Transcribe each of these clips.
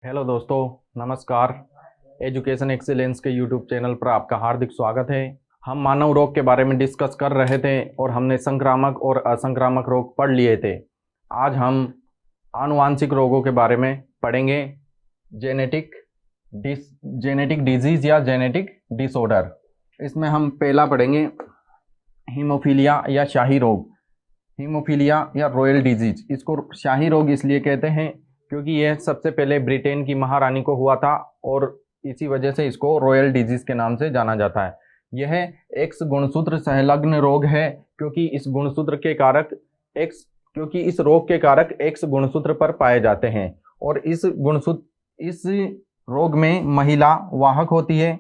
Hello दोस्तों, नमस्कार। Education excellence के यूट्यूब चैनल पर आपका हार्दिक स्वागत है। हम मानव रोग के बारे में डिस्कस कर रहे थे और हमने संक्रामक और असंक्रामक रोग पढ़ लिए थे। आज हम आनुवांशिक रोगों के बारे में पढ़ेंगे। जेनेटिक डिजीज या जेनेटिक डिसऑर्डर। इसमें हम पहला पढ़ेंगे हीमोफीलिया या शाही रोग। हीमोफीलिया या रॉयल डिजीज, इसको शाही रोग इसलिए कहते हैं क्योंकि यह सबसे पहले ब्रिटेन की महारानी को हुआ था और इसी वजह से इसको रॉयल डिजीज के नाम से जाना जाता है। यह एक्स गुणसूत्र सहलग्न रोग है क्योंकि इस रोग के कारक एक्स गुणसूत्र पर पाए जाते हैं और इस रोग में महिला वाहक होती है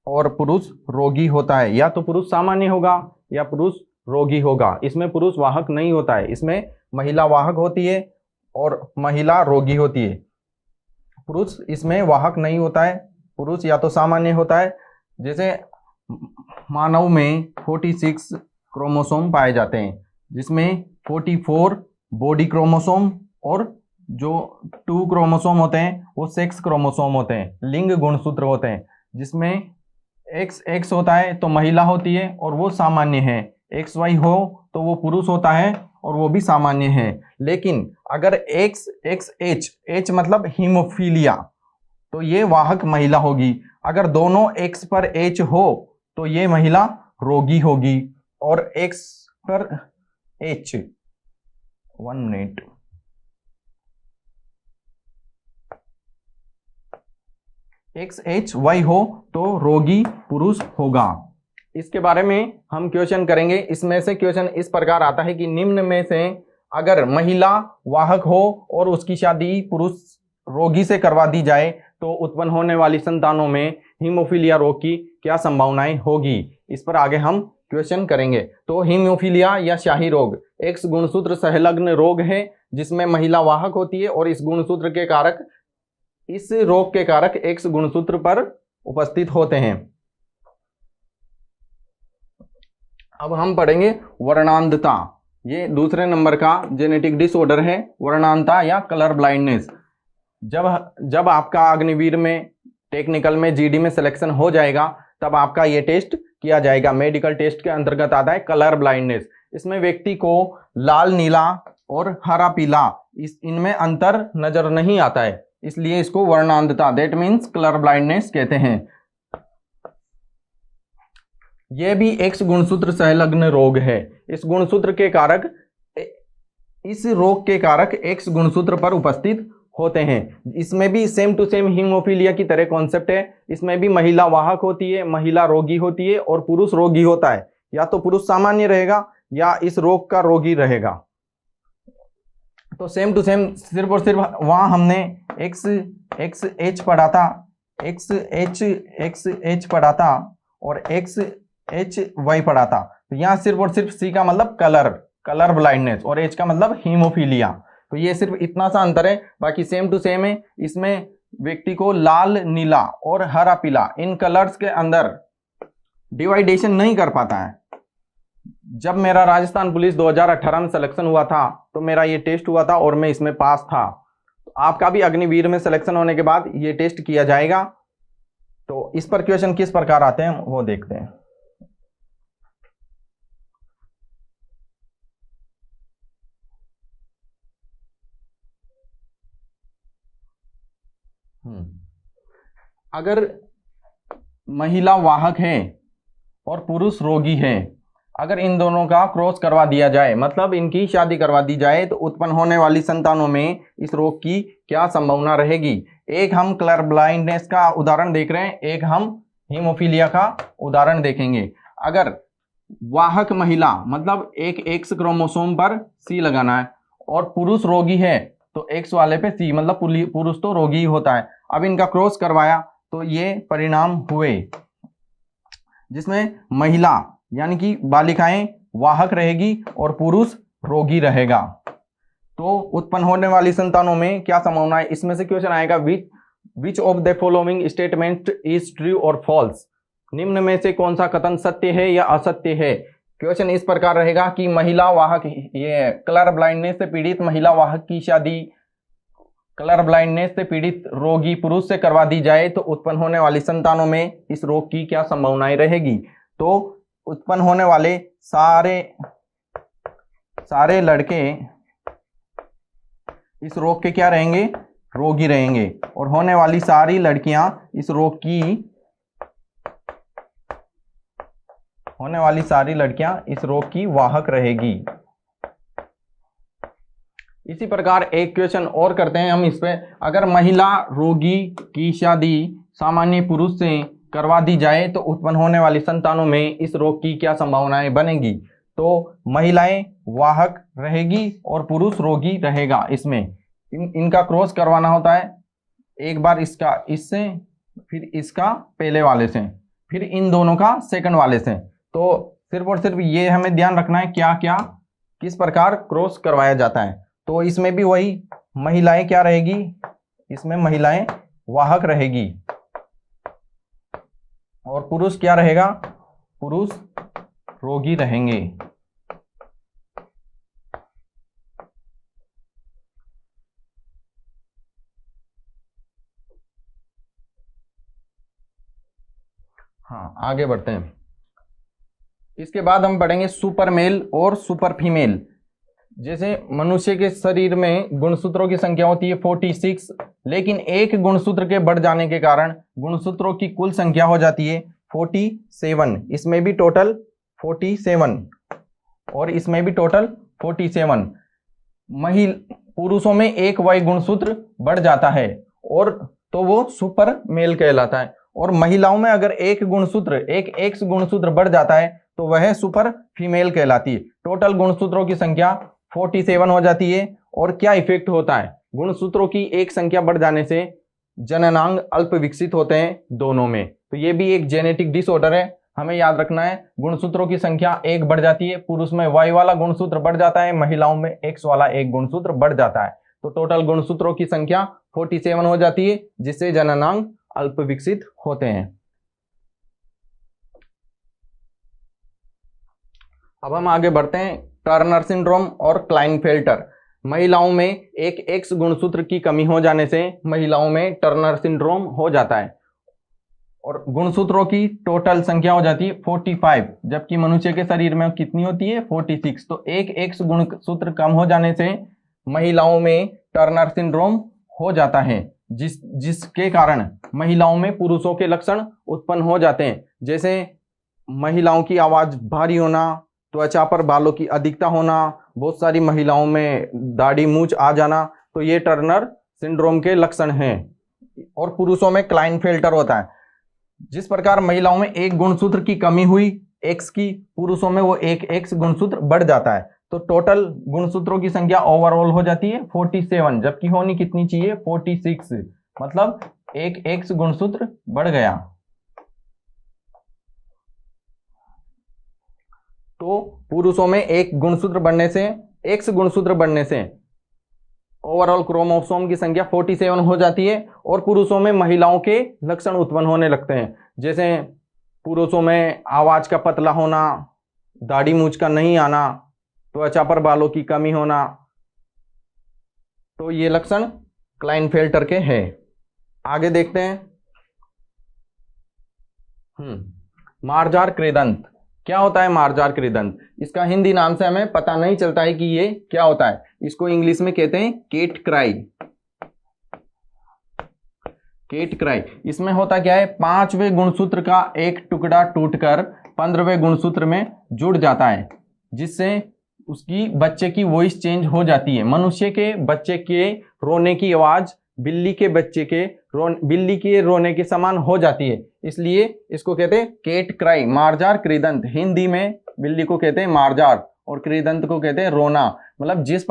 और पुरुष रोगी होता है। या तो पुरुष सामान्य होगा या पुरुष रोगी होगा। इसमें पुरुष वाहक नहीं होता है, इसमें महिला वाहक होती है और महिला रोगी होती है। पुरुष इसमें वाहक नहीं होता है, पुरुष या तो सामान्य होता है। जैसे मानव में 46 क्रोमोसोम पाए जाते हैं, जिसमें 44 बॉडी क्रोमोसोम और जो 2 क्रोमोसोम होते हैं वो सेक्स क्रोमोसोम होते हैं, लिंग गुणसूत्र होते हैं। जिसमें एक्स होता है तो महिला होती है और वो सामान्य है, XY हो तो वो पुरुष होता है और वो भी सामान्य है। लेकिन अगर H मतलब हीमोफीलिया, तो ये वाहक महिला होगी। अगर दोनों X पर H हो तो ये महिला रोगी होगी और X पर H 1 मिनट XHY हो तो रोगी पुरुष होगा। इसके बारे में हम क्वेश्चन करेंगे। इसमें से क्वेश्चन इस प्रकार आता है कि निम्न में से अगर महिला वाहक हो और उसकी शादी पुरुष रोगी से करवा दी जाए तो उत्पन्न होने वाली संतानों में हीमोफीलिया रोग की क्या संभावनाएं होगी, इस पर आगे हम क्वेश्चन करेंगे। तो हीमोफीलिया या शाही रोग एक्स गुणसूत्र सहलग्न रोग है जिसमें महिला वाहक होती है और इस रोग के कारक एक्स गुणसूत्र पर उपस्थित होते हैं। अब हम पढ़ेंगे वर्णांधता। ये दूसरे नंबर का जेनेटिक डिसऑर्डर है, वर्णांधता या कलर ब्लाइंडनेस। जब आपका अग्निवीर में टेक्निकल में GD में सिलेक्शन हो जाएगा तब आपका ये टेस्ट किया जाएगा। मेडिकल टेस्ट के अंतर्गत आता है कलर ब्लाइंडनेस। इसमें व्यक्ति को लाल नीला और हरा पीला इनमें अंतर नजर नहीं आता है, इसलिए इसको वर्णांधता दैट मीन्स कलर ब्लाइंडनेस कहते हैं। यह भी एक्स गुणसूत्र सहलग्न रोग है। इस रोग के कारक एक्स गुणसूत्र पर उपस्थित होते हैं। इसमें भी सेम टू सेम हीमोफीलिया की तरह कॉन्सेप्ट है। इसमें भी महिला वाहक होती है, महिला रोगी होती है और पुरुष रोगी होता है। या तो पुरुष सामान्य रहेगा या इस रोग का रोगी रहेगा। तो सेम टू सेम सिर्फ और सिर्फ वहां हमने XH पढ़ा था, XH पढ़ा था और XHY पढ़ा था। तो यहाँ सिर्फ और सिर्फ C का मतलब कलर ब्लाइंडनेस और H का मतलब हीमोफीलिया। तो ये सिर्फ इतना सा अंतर है, बाकी सेम टू सेम है। इसमें व्यक्ति को लाल नीला और हरा पीला इन कलर्स के अंदर डिवाइडेशन नहीं कर पाता है। जब मेरा राजस्थान पुलिस 2018 में सिलेक्शन हुआ था तो मेरा ये टेस्ट हुआ था और मैं इसमें पास था। आपका भी अग्निवीर में सिलेक्शन होने के बाद ये टेस्ट किया जाएगा। तो इस पर क्वेश्चन किस प्रकार आते हैं वो देखते हैं। अगर महिला वाहक है और पुरुष रोगी है, अगर इन दोनों का क्रॉस करवा दिया जाए, मतलब इनकी शादी करवा दी जाए, तो उत्पन्न होने वाली संतानों में इस रोग की क्या संभावना रहेगी। एक हम कलर ब्लाइंडनेस का उदाहरण देख रहे हैं, एक हम हीमोफीलिया का उदाहरण देखेंगे। अगर वाहक महिला मतलब एक एक्स क्रोमोसोम पर C लगाना है और पुरुष रोगी है तो X वाले पे C, मतलब पुरुष तो रोगी होता है। अब इनका क्रॉस करवाया तो ये परिणाम हुए जिसमें महिला यानी कि बालिकाएं वाहक रहेगी और पुरुष रोगी रहेगा। तो उत्पन्न होने वाली संतानों में क्या संभावना है, इसमें से क्वेश्चन आएगा which of the following statement is true और फॉल्स। निम्न में से कौन सा कथन सत्य है या असत्य है। क्वेश्चन इस प्रकार रहेगा कि महिला वाहक, ये कलर ब्लाइंडनेस से पीड़ित महिला वाहक की शादी कलर ब्लाइंडनेस से पीड़ित रोगी पुरुष से करवा दी जाए तो उत्पन्न होने वाली संतानों में इस रोग की क्या संभावनाएं रहेगी। तो उत्पन्न होने वाले सारे लड़के इस रोग के क्या रहेंगे, रोगी रहेंगे, और होने वाली सारी लड़कियां इस रोग की वाहक रहेगी। इसी प्रकार एक क्वेश्चन और करते हैं हम इस पे, अगर महिला रोगी की शादी सामान्य पुरुष से करवा दी जाए तो उत्पन्न होने वाली संतानों में इस रोग की क्या संभावनाएं बनेगी। तो महिलाएं वाहक रहेगी और पुरुष रोगी रहेगा। इसमें इनका क्रॉस करवाना होता है, एक बार इसका इससे, फिर इसका पहले वाले से, फिर इन दोनों का सेकंड वाले से। तो सिर्फ और सिर्फ ये हमें ध्यान रखना है क्या क्या किस प्रकार क्रॉस करवाया जाता है। तो इसमें भी वही महिलाएं क्या रहेगी, इसमें महिलाएं वाहक रहेगी और पुरुष क्या रहेगा, पुरुष रोगी रहेंगे। हाँ, आगे बढ़ते हैं। इसके बाद हम पढ़ेंगे सुपर मेल और सुपर फीमेल। जैसे मनुष्य के शरीर में गुणसूत्रों की संख्या होती है 46, लेकिन एक गुणसूत्र के बढ़ जाने के कारण गुणसूत्रों की कुल संख्या हो जाती है 47। इसमें भी टोटल 47 और इसमें भी टोटल 47। पुरुषों में एक वाई गुणसूत्र बढ़ जाता है और तो वो सुपर मेल कहलाता है, और महिलाओं में अगर एक एक्स गुणसूत्र बढ़ जाता है तो वह सुपर फीमेल कहलाती है। टोटल गुणसूत्रों की संख्या 47 हो जाती है। और क्या इफेक्ट होता है, गुणसूत्रों की एक संख्या बढ़ जाने से जननांग अल्प विकसित होते हैं दोनों में। तो ये भी एक जेनेटिक डिसऑर्डर है, हमें याद रखना है। गुणसूत्रों की संख्या एक बढ़ जाती है, पुरुष में वाई वाला गुणसूत्र बढ़ जाता है, महिलाओं में एक्स वाला एक गुणसूत्र बढ़ जाता है। तो टोटल गुणसूत्रों की संख्या 47 हो जाती है, जिससे जननांग अल्प विकसित होते हैं। अब हम आगे बढ़ते हैं, टर्नर सिंड्रोम और क्लाइनफेल्टर। महिलाओं में एक एक्स गुणसूत्र की कमी हो जाने से महिलाओं में टर्नर सिंड्रोम हो जाता है और गुणसूत्रों की टोटल संख्या हो जाती है 45, जबकि मनुष्य के शरीर में कितनी होती है 46। तो एक एक्स गुणसूत्र कम हो जाने से महिलाओं में टर्नर सिंड्रोम हो जाता है, जिसके कारण महिलाओं में पुरुषों के लक्षण उत्पन्न हो जाते हैं। जैसे महिलाओं की आवाज भारी होना, त्वचा पर बालों की अधिकता होना, बहुत सारी महिलाओं में दाढ़ी मूंछ आ जाना, तो ये टर्नर सिंड्रोम के लक्षण हैं। और पुरुषों में क्लाइनफेल्टर होता है। जिस प्रकार महिलाओं में एक गुणसूत्र की कमी हुई एक्स की, पुरुषों में वो एक एक्स गुणसूत्र बढ़ जाता है। तो टोटल गुणसूत्रों की संख्या ओवरऑल हो जाती है 47, जबकि होनी कितनी चाहिए 46, मतलब एक एक्स गुणसूत्र बढ़ गया। तो पुरुषों में एक गुणसूत्र बढ़ने से, एक्स गुणसूत्र बढ़ने से ओवरऑल क्रोमोसोम की संख्या 47 हो जाती है और पुरुषों में महिलाओं के लक्षण उत्पन्न होने लगते हैं। जैसे पुरुषों में आवाज का पतला होना, दाढ़ी मूंछ का नहीं आना, त्वचा पर बालों की कमी होना, तो ये लक्षण क्लाइनफेल्टर के हैं। आगे देखते हैं, मार्जार कृदंत। क्या होता है मार्जार कृदंत? इसका हिंदी नाम से हमें पता नहीं चलता है कि ये क्या होता है। इसको इंग्लिश में कहते हैं केट क्राई। Cat cry. इसमें होता क्या है, 5वें गुणसूत्र का एक टुकड़ा टूटकर 15वें गुणसूत्र में जुड़ जाता है, जिससे उसकी बच्चे की वॉइस चेंज हो जाती है। मनुष्य के बच्चे के रोने की आवाज बिल्ली के रोने के समान हो जाती है, इसलिए इसको कहते हैं केट क्राई, मार्जार कृदंत। हिंदी में बिल्ली को कहते हैं मार्जार और कृदंत को कहते हैं रोना। मतलब जिस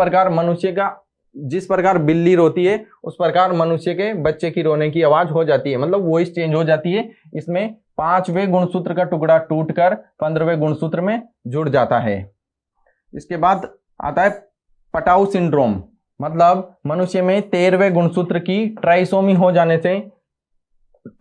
प्रकार बिल्ली रोती है उस प्रकार मनुष्य के बच्चे की रोने की आवाज हो जाती है, मतलब वॉइस चेंज हो जाती है। इसमें 5वें गुणसूत्र का टुकड़ा टूटकर 15वें गुणसूत्र में जुड़ जाता है। इसके बाद आता है पटाऊ सिंड्रोम, मतलब मनुष्य में 13वें गुणसूत्र की ट्राइसोमी हो जाने से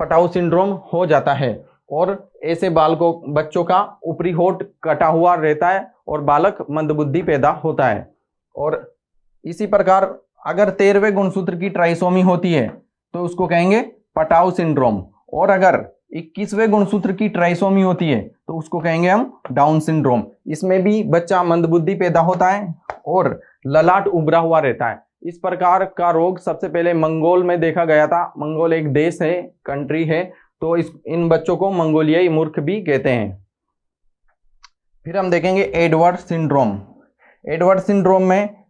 पटाऊ सिंड्रोम हो जाता है और ऐसे बच्चों का ऊपरी होठ कटा हुआ रहता है और बालक मंदबुद्धि पैदा होता है। और इसी प्रकार अगर 13वें गुणसूत्र की ट्राइसोमी होती है तो उसको कहेंगे पटाउ सिंड्रोम, और अगर 21वें गुणसूत्र की ट्राइसोमी होती है तो उसको कहेंगे हम डाउन सिंड्रोम। इसमें भी बच्चा मंदबुद्धि पैदा होता है और ललाट उभरा हुआ रहता है। इस प्रकार का रोग सबसे पहले मंगोल में देखा गया था। मंगोल एक देश है, कंट्री है, तो इन बच्चों को मंगोलियाई मूर्ख भी कहते हैं। फिर हम देखेंगे एडवर्ड सिंड्रोम। एडवर्ड सिंड्रोम में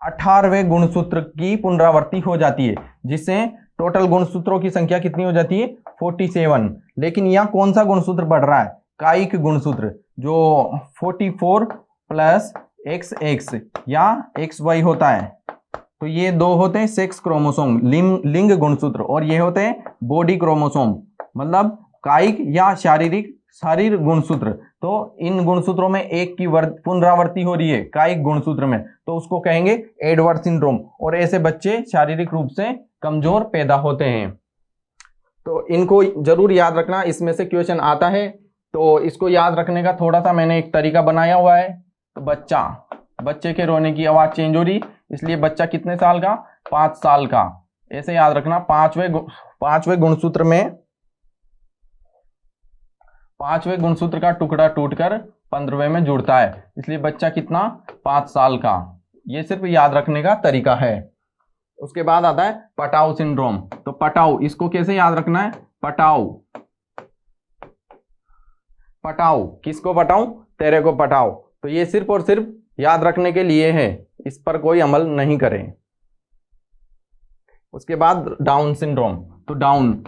18वें गुणसूत्र की पुनरावृत्ति हो जाती है, जिससे टोटल गुणसूत्रों की संख्या कितनी हो जाती है 47। लेकिन यहाँ कौन सा गुणसूत्र बढ़ रहा है, कायिक गुणसूत्र, जो 44 प्लस XX या XY होता है। तो ये दो होते हैं सेक्स क्रोमोसोम, लिंग गुणसूत्र, और ये होते हैं बॉडी क्रोमोसोम, मतलब कायिक या शारीर गुणसूत्र। तो इन गुणसूत्रों में एक की पुनरावृत्ति हो रही है कायिक गुणसूत्र में, तो उसको कहेंगे एडवर्ड सिंड्रोम। और ऐसे बच्चे शारीरिक रूप से कमजोर पैदा होते हैं। तो इनको जरूर याद रखना, इसमें से क्वेश्चन आता है। तो इसको याद रखने का थोड़ा सा मैंने एक तरीका बनाया हुआ है। तो बच्चे के रोने की आवाज चेंज हो रही, इसलिए बच्चा कितने साल का, 5 साल का। ऐसे याद रखना, पांचवें गुणसूत्र में 5वें गुणसूत्र का टुकड़ा टूटकर 15वें में जुड़ता है, इसलिए बच्चा कितना, 5 साल का। ये सिर्फ याद रखने का तरीका है। उसके बाद आता है पटाउ सिंड्रोम। तो पटाउ, इसको कैसे याद रखना है, पटाउ किसको पटाऊ, तेरे को पटाओ। तो ये सिर्फ और सिर्फ याद रखने के लिए है, इस पर कोई अमल नहीं करें। उसके बाद डाउन सिंड्रोम। तो डाउन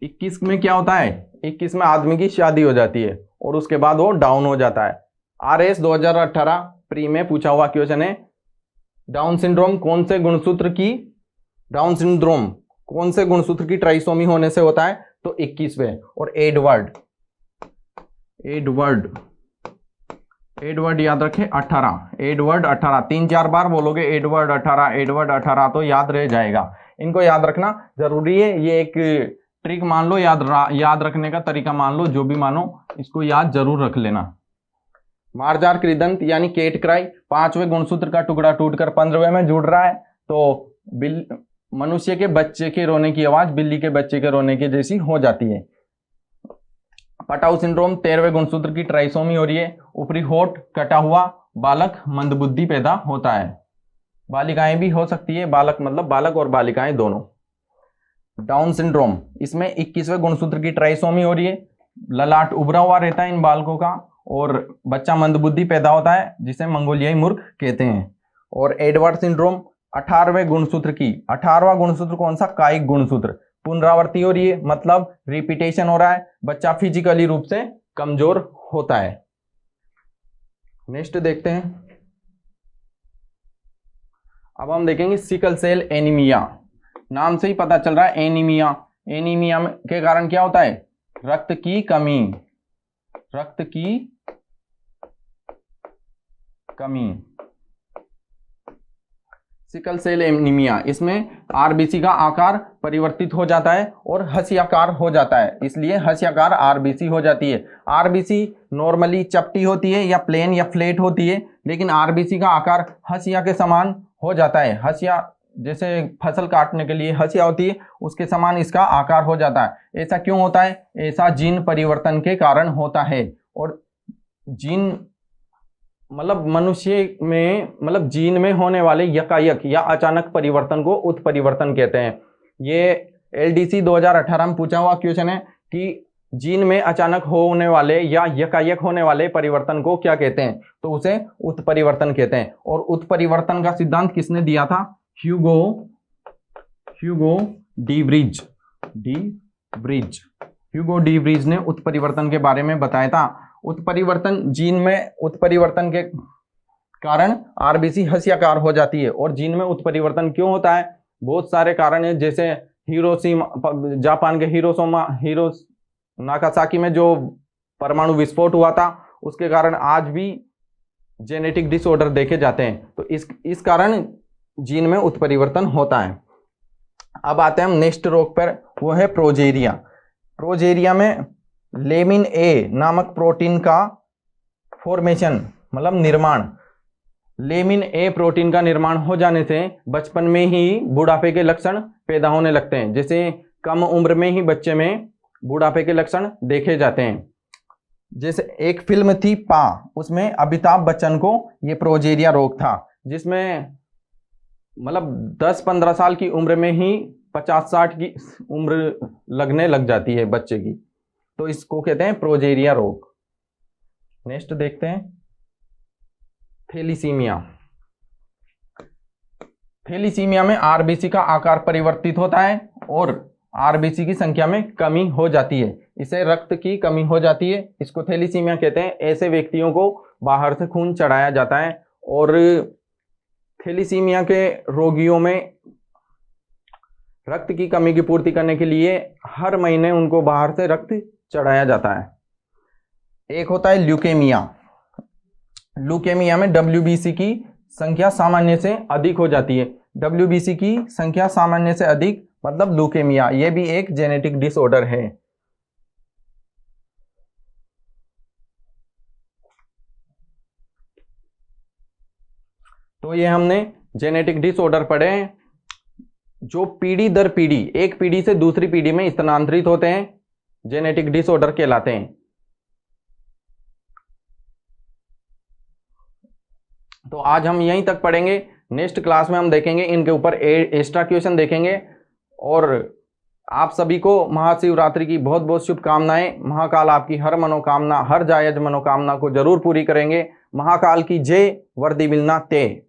21 में क्या होता है, 21 में आदमी की शादी हो जाती है और उसके बाद वो डाउन हो जाता है। RS 2018 प्री में पूछा हुआ क्वेश्चन है, डाउन सिंड्रोम कौन से गुणसूत्र की ट्राइसोमी होने से होता है, तो 21वें। और एडवर्ड याद रखें 18, एडवर्ड 18, 3-4 बार बोलोगे एडवर्ड 18 तो याद रह जाएगा। इनको याद रखना जरूरी है, ये एक ट्रिक मान लो, याद रखने का तरीका मान लो, जो भी मानो, इसको याद जरूर रख लेना। मार्जार कृदंत यानी केट क्राई, 5वें गुणसूत्र का टुकड़ा टूटकर 15वें में जुड़ रहा है। तो मनुष्य के बच्चे के रोने की आवाज बिल्ली के बच्चे के रोने के जैसी हो जाती है। पटाउ सिंड्रोम 13वें गुणसूत्र की ट्राइसोमी हो रही है, ऊपरी होठ कटा हुआ, बालक मंदबुद्धि पैदा होता है। बालिकाएं भी हो सकती है, बालक और बालिकाएं दोनों। डाउन सिंड्रोम, इसमें 21वें गुणसूत्र की ट्राइसोमी हो रही है, ललाट उभरा हुआ रहता है इन बालकों का और बच्चा मंदबुद्धि पैदा होता है, जिसे मंगोलियाई मूर्ख कहते हैं। और एडवर्ड सिंड्रोम 18वें गुणसूत्र की, 18वां गुणसूत्र कौन सा, कायिक गुणसूत्र, पुनरावृत्ति हो रही है, मतलब रिपीटेशन हो रहा है, बच्चा फिजिकली रूप से कमजोर होता है। नेक्स्ट देखते हैं, अब हम देखेंगे सिकल सेल एनीमिया। नाम से ही पता चल रहा है एनीमिया के कारण क्या होता है, रक्त की कमी। सिकल सेल एनीमिया, इसमें आरबीसी का आकार परिवर्तित हो जाता है और हंसियाकार हो जाता है, इसलिए हंसियाकार आरबीसी हो जाती है। आरबीसी नॉर्मली चपटी होती है या प्लेन या फ्लैट होती है, लेकिन आरबीसी का आकार हंसिया के समान हो जाता है। हंसिया जैसे फसल काटने के लिए हंसिया होती है, उसके समान इसका आकार हो जाता है। ऐसा क्यों होता है, ऐसा जीन परिवर्तन के कारण होता है। और जीन मनुष्य में जीन में होने वाले यकायक या अचानक परिवर्तन को उत्परिवर्तन कहते हैं। ये LDC 2018 में पूछा हुआ क्वेश्चन है कि जीन में अचानक होने वाले या यकायक होने वाले परिवर्तन को क्या कहते हैं, तो उसे उत्परिवर्तन कहते हैं। और उत्परिवर्तन का सिद्धांत किसने दिया था, ह्यूगो डी ब्रिज ने उत्परिवर्तन के बारे में बताया था। उत्परिवर्तन, जीन में उत्परिवर्तन के कारण आरबीसी हंसियाकार हो जाती है। और जीन में उत्परिवर्तन क्यों होता है, बहुत सारे कारण है, जैसे जापान के नागासाकी में जो परमाणु विस्फोट हुआ था, उसके कारण आज भी जेनेटिक डिसऑर्डर देखे जाते हैं। तो इस कारण जीन में उत्परिवर्तन होता है। अब आते हैं हम नेक्स्ट रोग पर, वो है प्रोजेरिया। प्रोजेरिया में लेमिन ए नामक प्रोटीन का फॉर्मेशन निर्माण, लेमिन ए प्रोटीन का निर्माण हो जाने से बचपन में ही बुढ़ापे के लक्षण पैदा होने लगते हैं। जैसे कम उम्र में ही बच्चे में बुढ़ापे के लक्षण देखे जाते हैं। जैसे एक फिल्म थी पा, उसमें अमिताभ बच्चन को ये प्रोजेरिया रोग था, जिसमें मतलब 10-15 साल की उम्र में ही 50-60 की उम्र लगने लग जाती है बच्चे की, तो इसको कहते हैं प्रोजेरिया रोग। नेक्स्ट देखते हैं थैलीसीमिया। थैलीसीमिया में आरबीसी का आकार परिवर्तित होता है और आरबीसी की संख्या में कमी हो जाती है, इसे रक्त की कमी हो जाती है, इसको थैलीसीमिया कहते हैं। ऐसे व्यक्तियों को बाहर से खून चढ़ाया जाता है और थैलीसीमिया के रोगियों में रक्त की कमी की पूर्ति करने के लिए हर महीने उनको बाहर से रक्त चढ़ाया जाता है। एक होता है ल्यूकेमिया। ल्यूकेमिया में डब्ल्यूबीसी की संख्या सामान्य से अधिक हो जाती है। डब्ल्यूबीसी की संख्या सामान्य से अधिक मतलब ल्यूकेमिया, यह भी एक जेनेटिक डिसऑर्डर है। तो ये हमने जेनेटिक डिसऑर्डर पढ़े हैं जो पीढ़ी दर पीढ़ी, एक पीढ़ी से दूसरी पीढ़ी में स्थानांतरित होते हैं, जेनेटिक डिसऑर्डर कहलाते हैं। तो आज हम यहीं तक पढ़ेंगे। नेक्स्ट क्लास में हम देखेंगे इनके ऊपर एक्स्ट्रा क्वेश्चन देखेंगे। और आप सभी को महाशिवरात्रि की बहुत बहुत शुभकामनाएं। महाकाल आपकी हर मनोकामना, हर जायज मनोकामना को जरूर पूरी करेंगे। महाकाल की जय। वर्दी मिलना तय।